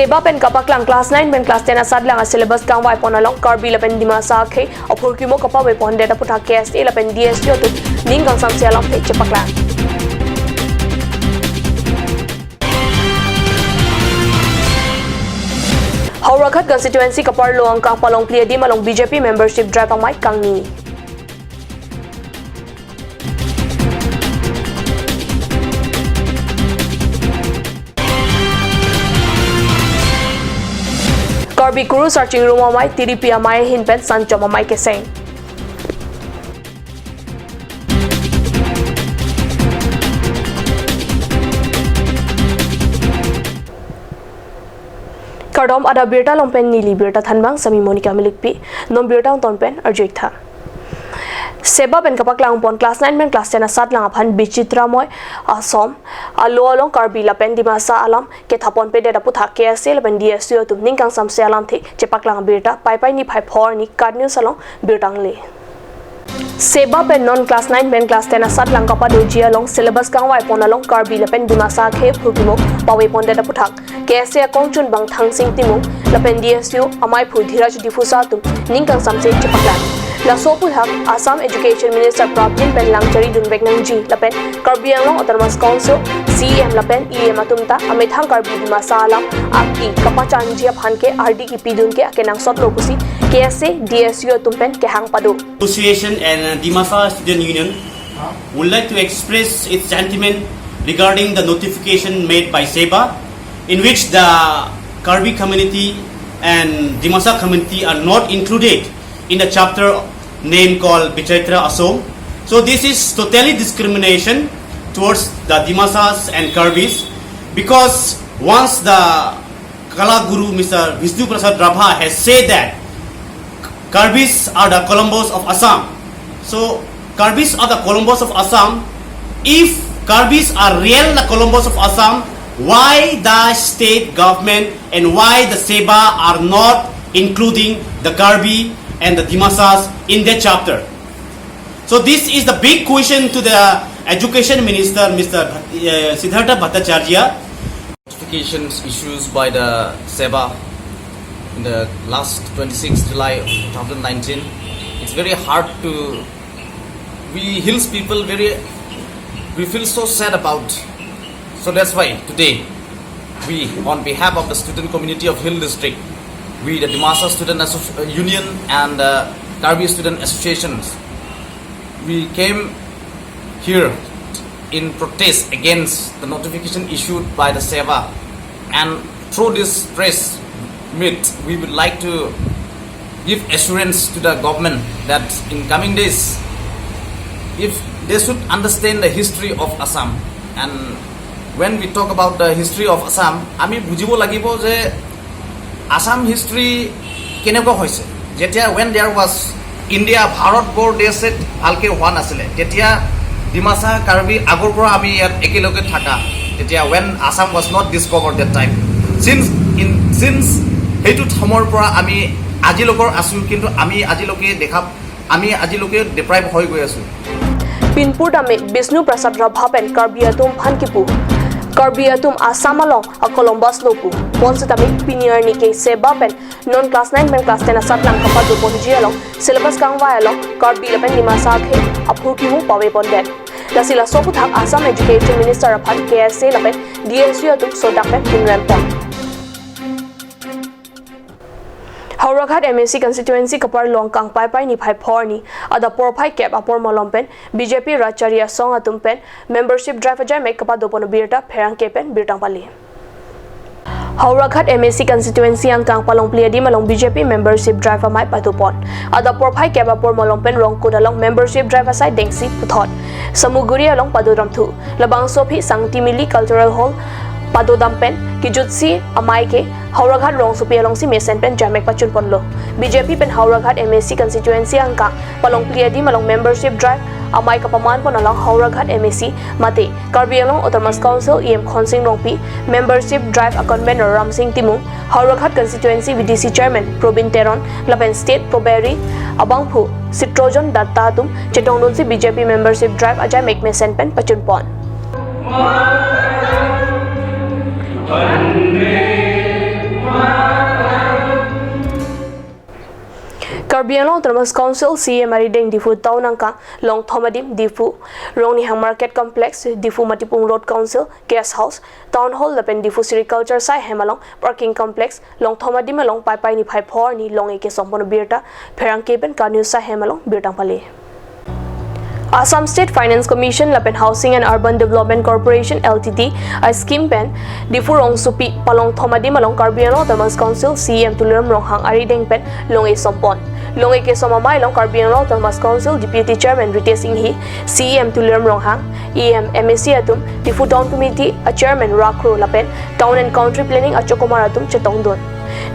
Seba pen kapaklang class 9 pen class 10 asad lang syllabus kang wai pon along karbi la pen dimasa khe apur kimo kapa we pon data putha KSA la pen DSU tu ning kang sam selam te chepaklang Haurakhat constituency kapar loang kang palong plia di malong BJP membership drive ang mic kang ni Karbi Kuru searching room amai TDP amai hinpen sanchom amai keseng Kardom ada birta lompen nili birta thanbang sami Monica Milikpi nom birta tonpen arjik tha Seba pen kapaklang pon class 9 men class 10 asat lang aphan bichitra moy asom alo along karbi la pen dimasa alam ke thapon pe data putha KSA la pen DSU tum ning kang sam se alam thi chepaklang birta pai pai ni 54 ni card news along birtang le Seba pen non class 9 men class 10 asat lang kapa doji along syllabus kang wai pon along karbi la pen dimasa khe phukimo pawe pon data puthak KSA kongchun bang thangsing timung la pen DSU amai phu dhiraj difusa tum ning kang sam se chepaklang La Soputhak Assam Education Minister Prabhin Pen Langchari Dunbek Nangji Lapen Karbi Anglong Autonomous Council CEM Lapen EM Atumta Amethang Karbi Dima Salam Aki Kapachanji Aphanke RD ki Pidun ke Akenang Sot Lokusi KSA DSU Tumpen ke Hang Padu Association and Dimasa Student Union would like to express its sentiment regarding the notification made by SEBA in which the Karbi community and Dimasa community are not included in the chapter name called Bichaitra Asom. So this is totally discrimination towards the Dimasas and Karbis because once the Kala Guru Mr. Vishnu Prasad Rabha has said that Karbis are the Columbus of Assam. So Karbis are the Columbus of Assam. If Karbis are real the Columbus of Assam, why the state government and why the SEBA are not including the Karbi and the Dimasas in that chapter? So this is the big question to the Education Minister, Mr. Siddhartha Bhattacharya. Notifications issued by the SEBA in the last 26 July 2019. It's very hard to, we Hills people we feel so sad about. So that's why today we, on behalf of the student community of Hill District, we the Dimasa Student Union and Karbi Student Associations, we came here in protest against the notification issued by the SEBA, and through this press meet we would like to give assurance to the government that in coming days if they should understand the history of Assam. And when we talk about the history of Assam, ami bujibo lagibo je Assam history keneko hoise jetia when there was India Bharat Bor deset alke hwa nasile tetia Dimasa Karbi agor pora ami yat ekeloge thaka tetia when Assam was not discovered that time since hetu thamor pora ami ajilokor asu kintu ami ajiloke deprive hoi goi asu Pinpur dame Vishnu Prasad Rabha pen Karbi Atum Phankipu Karbi Atum Asamalong a Columbus Lopu Ponsitami Pinier Nike Seba pen non class 9 pen class 10 asat lang kapag ponji along syllabus kang wai along Karbi lapen dimasa khe aphukimu pawe pondet Lasila Soputhak Assam Education Minister aphan KSA lapen DSU atuk sodak pen pinrampon Haurakhat MSC constituency kapar longkang pai pai ni 54 ni ada por phai cap apor malompen BJP Racharya song atumpen membership drive ajai make kapa dopon birta pherang kepen birtang pali Haurakhat MSC constituency angkang palong pliadi malong BJP membership drive amai patupon ada por phai cap apor malompen rongkud along membership drive asai dengsi puthot samuguri along padoram thu labang sopi sangtimili cultural hall Padodampen kijutsi amai ke Haurakhat rong supi along si mesen pen jamek pachun ponlo BJP pen Haurakhat MSC constituency angka palong pliadi malong membership drive amai kapaman pon along Haurakhat MSC mate Karbi along Autonomous Council EM Khonsing Rongpi membership drive a convener Ramsing Timung Haurakhat constituency VDC chairman Probin Teron Lapen state Proberi Abangphu Citrojon Dattatum Chetongdun si BJP membership drive ajai mek mesen pen pachun pon Karbi Anglong Autonomous Council CM Arideng Difu Taunangka Long Thomadim Difu Rongnihang Market Complex Difu Matipung Road Council Guest House Town Hall Lapen Difu Sericulture Sai Hemalong Parking Complex Long Thomadim Along Pai Pai Ni Pai Phor Ni Long Eke Sompono Birta Pherang Keben Kanu Sai Hemalong Birtang Pali Assam State Finance Commission Lapen Housing and Urban Development Corporation LTD a scheme pen Difu Rong Supi Palong Thomadim Along Karbi Anglong Autonomous Council CM Tuliram Ronghang Arideng pen Long E Sompon Long Eke Somamai Long Karbi Anglong Autonomous Council Deputy Chairman Ritesh Singhi CM Tuliram Ronghang EM MAC Atum Difu Town Committee a Chairman Rakro Lapen Town and Country Planning Achokomar Atum Chetongdon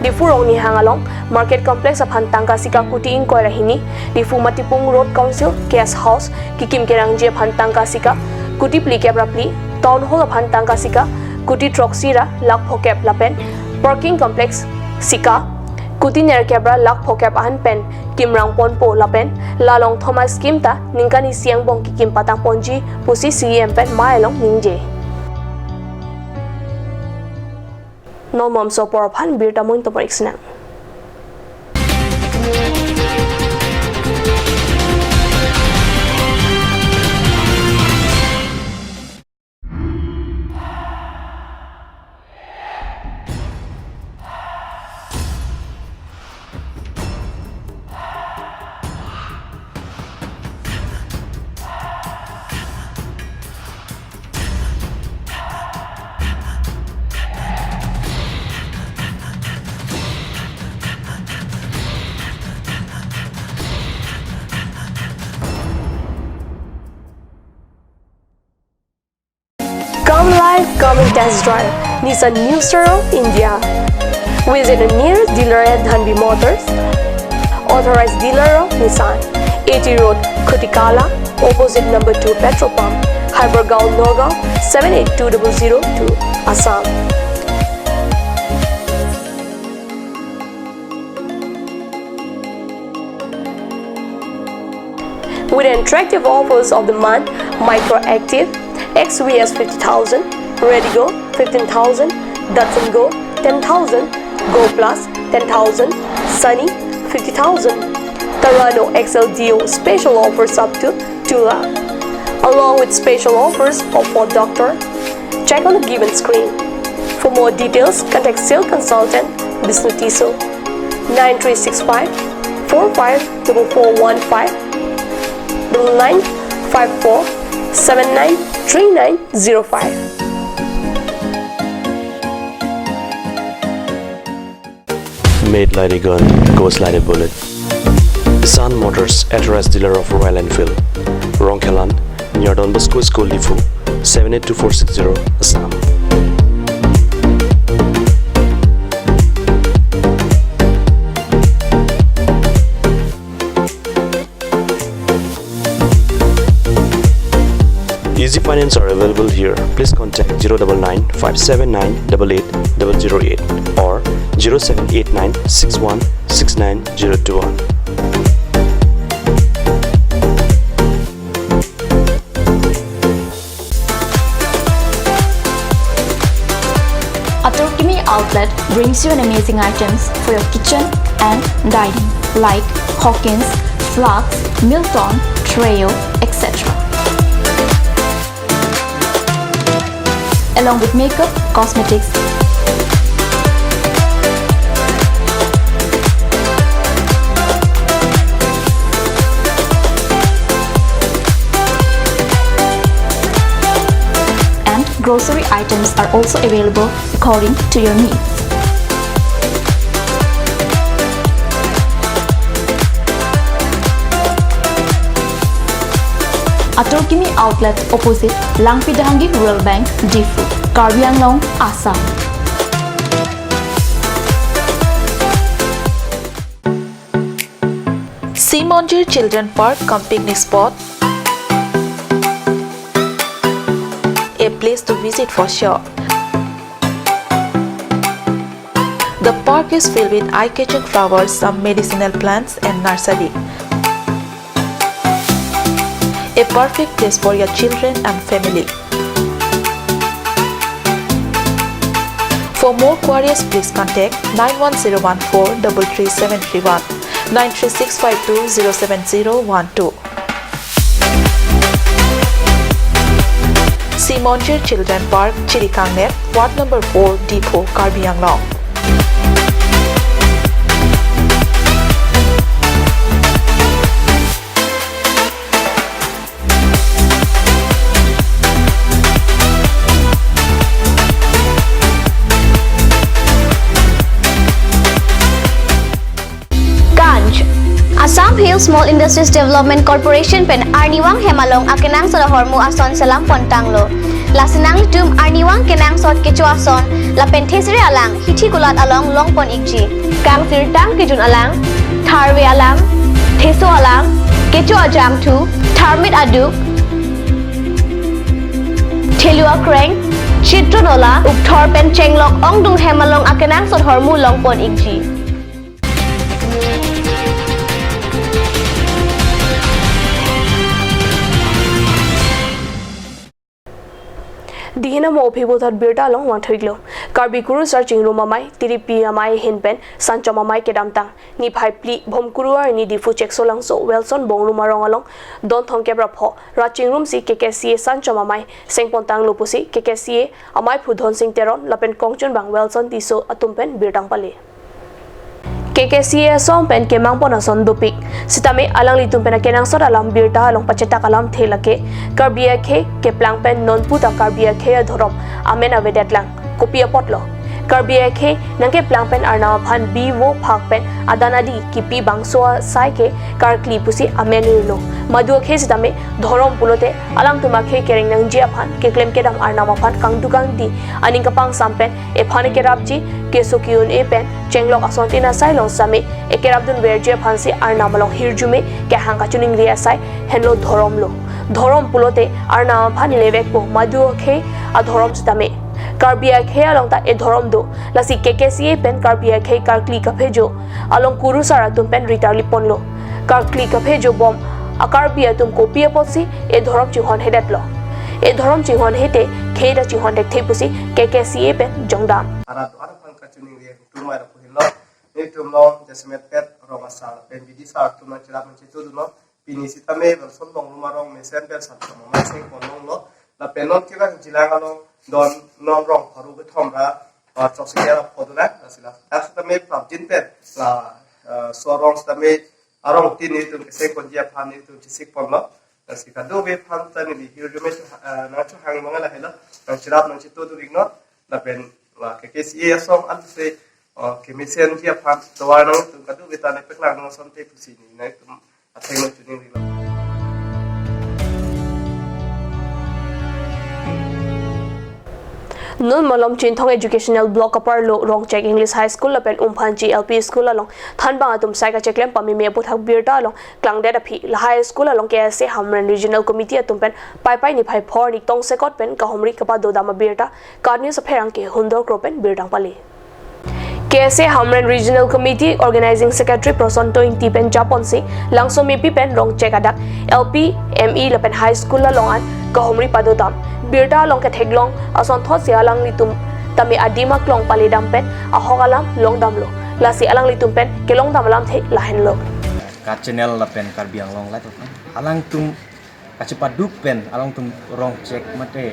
Difu Rongnihang Along Market Complex of Hantangka Sika Kuti in Koirahini Difu Matipung Road Council Guest House Kikim Kerangji of Hantangka Sika Kuti Pli Kebrapli Town Hall of Hantangka Sika Kuti Troksira Lak Phokep Lapen Parking Complex Sika Kuti Ner Kebra Lak Phokep Ahan Pen Kimrang Ponpo Lapen Lalong Thomas Kim Ta Ningkani Siang Bong Kikim Patang Ponji Pusi CM Pen Maelong Ningje No mom so por phan birta moin to parixna Come live, come and test drive Nissan New Sero India. Visit a nearest dealer at Dhanbi Motors. Authorized dealer of Nissan. 80 Road, Kutikala, opposite number 2 Petrol Pump, Hypergaon, Norgaon, 78200 Assam. With attractive offers of the month, Microactive, XVS 50,000, Redigo 15,000, Datsun Go 10,000, Go Plus 10,000, Sunny 50,000. Tarano XLDO special offers up to 2 lakh. Along with special offers of Ford Doctor. Check on the given screen. For more details, contact sales consultant Bisnu Tiso 9365 454415 9954 793905. Made like a gun, goes like a bullet. Sun Motors, authorized dealer of Royal Enfield, Rongkhelan, near Don Bosco School Difu, 782460, Assam. Easy finance are available here. Please contact 099 579 88008 or 0789 61 69021. Atokimi Outlet brings you an amazing items for your kitchen and dining like Hawkins, Flax, Milton, Treo, etc. Along with makeup, cosmetics, and grocery items are also available according to your needs. Atokimi Outlet opposite Langpidahangi Rural Bank, Difu, Karbi Anglong, Assam. Simonjir Children Park cum picnic spot. A place to visit for sure. The park is filled with eye-catching flowers, some medicinal plants and nursery. A perfect place for your children and family. For more queries, please contact 91014 33731 93652 07012. Simonjir Children Park, Chirikangnet, Ward number 4, Depot, Karbi Anglong. Assam Hills Small Industries Development Corporation pen Arniwang Hemalong akenang sa hormu ason salam pontanglo. Lasinang litum Arniwang kenang sot kecu ason la penthesri alang hithi kulat along longpon ikji. Kang tirtang kijun alang, tharwe alang, theso alang, kecu ajam tu, tharmit aduk, thelua kreng, chitronola ukthor pen chenglok ongdung Hemalong akenang sot hormu longpon ikji. Dihina mo phibotat birta long wan thiglo Karbi Kuru searching room amai tiripi amai hinpen sanchom amai kedamtang ni phai pli bhom kuru ar ni difu check solang so Wilson bong room arong along don thong kebra pho raching room si KKCA sanchom amai sengpontang lopusi KKCA amai phudhon sing teron lapen kongchun bang Wilson tiso atumpen birtang pale KKCA som pen kemang pona son dupik sitame alang litum pen kenang sor alam birta along pacheta kalam thelake Karbia khe ke plang pen non puta Karbia khe dhorom amen avedet lang kopia potlo Karbia khe nangke plang pen arna phan bi wo phak pen adanadi kipi bangso sai ke karkli pusi amen lo madu khe sitame dhorom pulote alang tuma khe kereng nang jia phan ke klem ke dam arna ma phan kang dukang di aning kapang sampen e phane ke rapji ke sokiun e pen chenglok asontina sailong same ekerabdun verje phansi arna malong hirjume ke hangka chuning ria sai henlo dhorom pulote arna phan levek po madu khe a dhorom sitame Karbia khe along ta e dhorom do lasi KKCA pen Karbia khe karkli ka phejo along kuru sara tum pen ritarli ponlo karkli ka phejo bom akarbia tum kopia posi e dhorom chihon hedet lo e dhorom chihon hete khe da chihon dek thei pusi KKCA pen jongdam Kacuning dia tumai rapuh hilo, ni tumlong jasmet pet romasal, pen bidi sar tumna cerap mencitu duno, pini sitame belson bong rumarong mesen bel satu mama sing ponong lo, la penon kita jilang along don non rong haru betomra, coksinya poduna, nasila. Sitame pabjin pet la sorong sitame arong tini tum kesek konjia pan itu cisik ponlo, nasika dobe pan tani di hirujume nacho hang mangala hilo, nang cerap mencitu tu igno, la pen la KKCA som antse kemisen dia pam tawana tu kadu betane peklang no sonte pusini na tu atheng no tuning rilo non malom chinthong educational block apar lo rong check English high school lapen umphanchi LP school along thanbang atum saika cheklem pami me puthak birta along klangde da phi la high school along KSA Hamran regional committee atum pen pai ni phai phor ni tong sekot pen kahomri kapa dodama birta karni sa pherang ke hundor kropen birtang pali KSA Hamran Regional Committee Organizing Secretary Prosonto Inti pen Japonsi langso mepi pen rong check adak LP ME lapen high school la longan kahomri padodam birta long ke theglong ason tho sia lang litum tami adima klong pali dam pen ahogalam long dam lo lasi alang litum pen ke long dam lam the lahen lo ka channel la pen Karbiang long la to alang tum kacipaduk pen alang tum rong check mate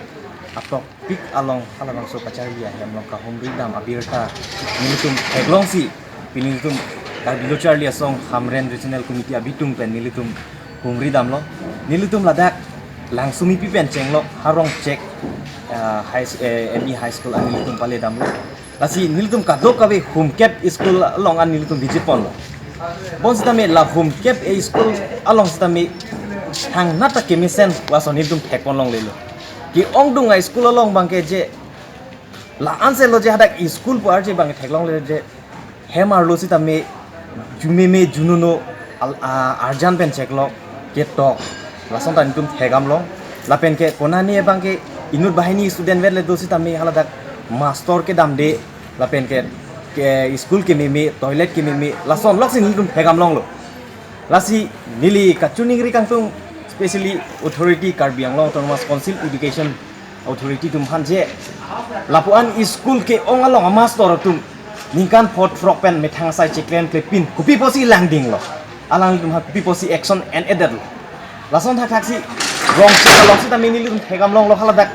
atok pik along so pacaria yang long ka homri dam abirta nilitum theglong si pinitum Karbilo Charlie song Hamran Regional Committee abitung pen nilitum homri dam lo nilitum ladak langsung mi pen chenglok harong check ME high school an nilitum pale dam lo lasi nilitum kadok kawe home cap school along an nilitum visit pon lo bon sitame la home cap e school along sitame hang nata kemisen waso nilitum thekon long lelo ki ongdung ai school along bangke je la ansel lo je hadak school par je bang theklong le je hemar lo sitame jume jununo arjan pen cheklok ketok lason tan tum thegam long lapen ke konani bangke inut bahini student vet le dosi tami haladak master ke dam de lapen ke school ke meme toilet ke meme lason lok sin tum thegam long lo lasi nili kachuning ri kangtung especially authority Karbiang Long Autonomous Council Education authority tum han je lapuan school ke ong along master tum ningkan pot frog pen me thang sai cheklen klepin kupi posi langding lo alang tum ha kupi posi action and edit lo lason thak si wrong check along si ta mini lum thegam long lo haladak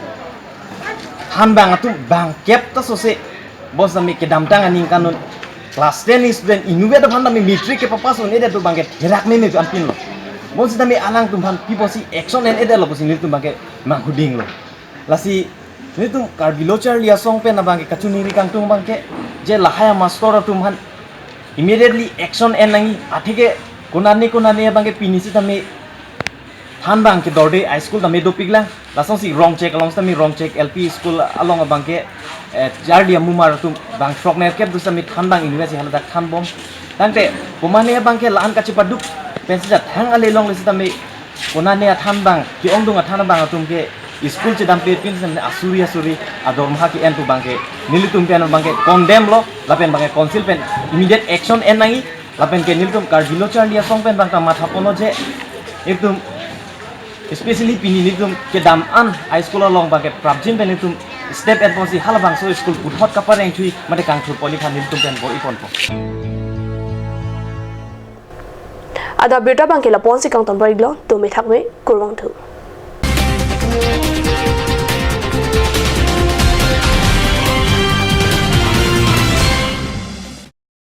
han bang atum bang kep ta so se bos da me ke dam tang aning kanun class 10 student inuwe da bhan da me metric ke papa so ne da tu bang ke herak me ampin lo bos da me alang tum han pi posi action and edit lo posi ni tum bang ke manghuding lo lasi ni tum karbilochar lia song pe na bang ke kachuni ri kang tum bang ke je lahaya master tum han immediately action and nangi athike konani bang ke pinisi ta me than bang ke dorde high school ta me do pigla lasong si wrong check along ta me wrong check lp school along bang ke jar dia mumar tum bang frog mer ke dusa me than bang university halada than bom tangte pomane bang ke lan ka chipaduk pensja thang ale long le ta me konani than bang ki ongdung than bang tum ke school che dam pe pin sem asuri ador mha ki en tu bang ke nilitum pen bang ke condemn lo lapen bang ke council pen immediate action en nangi lapen ke nilitum karbilochar lia song pen bang ta matha pono je ekdum especially pini nilitum ke dam an high school along bang ke prabjin pen nilitum step and posi halabang so school puthot kapar eng thui mate kang thur poli khan nilitum pen bo ipon po ada birta bangke la ponsi kang ton bariglo to me thakme kurwang thu